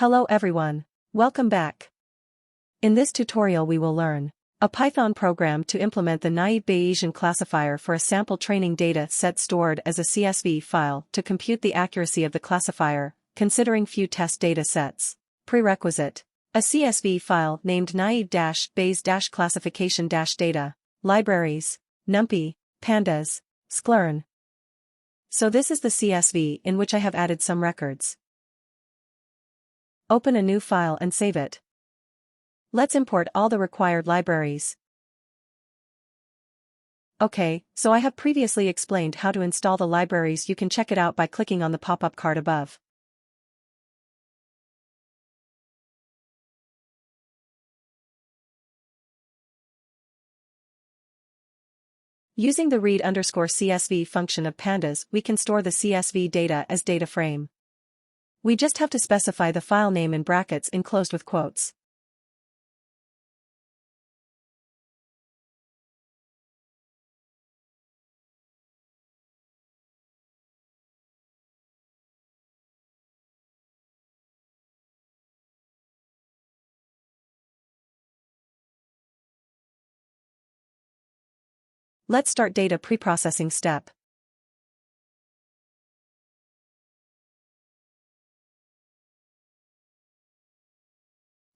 Hello everyone. Welcome back. In this tutorial we will learn a Python program to implement the naive Bayesian classifier for a sample training data set stored as a CSV file to compute the accuracy of the classifier, considering few test data sets. Prerequisite: a CSV file named naive-bayes-classification-data, libraries, NumPy, pandas, sklearn. So this is the CSV in which I have added some records. Open a new file and save it. Let's import all the required libraries. Okay, so I have previously explained how to install the libraries. You can check it out by clicking on the pop-up card above. Using the read_CSV function of pandas, we can store the CSV data as data frame. We just have to specify the file name in brackets enclosed with quotes. Let's start data preprocessing step.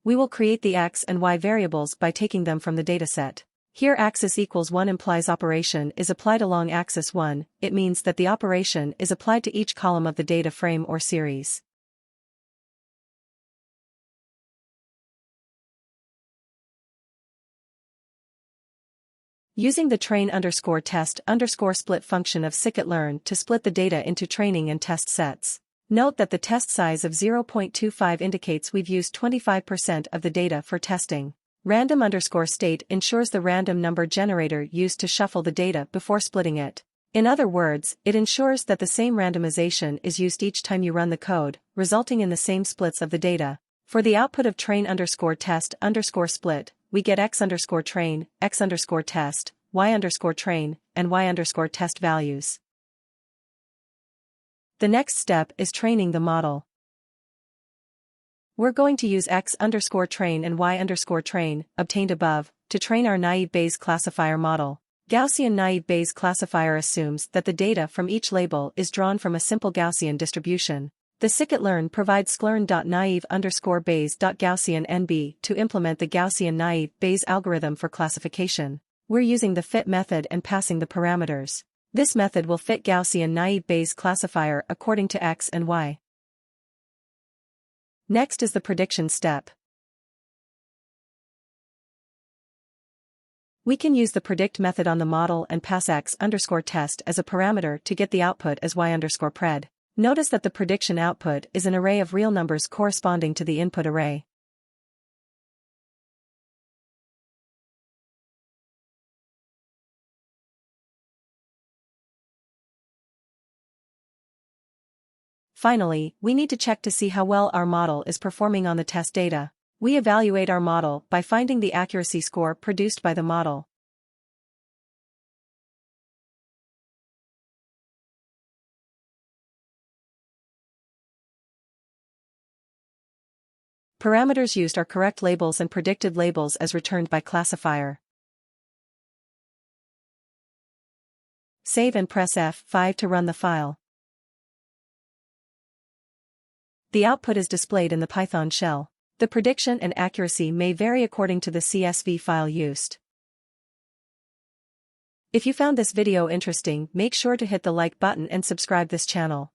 We will create the x and y variables by taking them from the dataset. Here axis equals 1 implies operation is applied along axis 1, it means that the operation is applied to each column of the data frame or series. Using the train_test_split function of scikit-learn to split the data into training and test sets. Note that the test size of 0.25 indicates we've used 25% of the data for testing. Random_state ensures the random number generator used to shuffle the data before splitting it. In other words, it ensures that the same randomization is used each time you run the code, resulting in the same splits of the data. For the output of train_test_split, we get x_train, x_test, y_train, and y_test values. The next step is training the model. We're going to use x_train and y_train, obtained above, to train our naive Bayes classifier model. Gaussian Naive Bayes classifier assumes that the data from each label is drawn from a simple Gaussian distribution. The scikit-learn provides sklearn.naive_bayes.gaussian_nb to implement the Gaussian Naive Bayes algorithm for classification. We're using the fit method and passing the parameters. This method will fit Gaussian Naive Bayes classifier according to x and y. Next is the prediction step. We can use the predict method on the model and pass x_test as a parameter to get the output as y_pred. Notice that the prediction output is an array of real numbers corresponding to the input array. Finally, we need to check to see how well our model is performing on the test data. We evaluate our model by finding the accuracy score produced by the model. Parameters used are correct labels and predicted labels as returned by classifier. Save and press F5 to run the file. The output is displayed in the Python shell. The prediction and accuracy may vary according to the CSV file used. If you found this video interesting, make sure to hit the like button and subscribe this channel.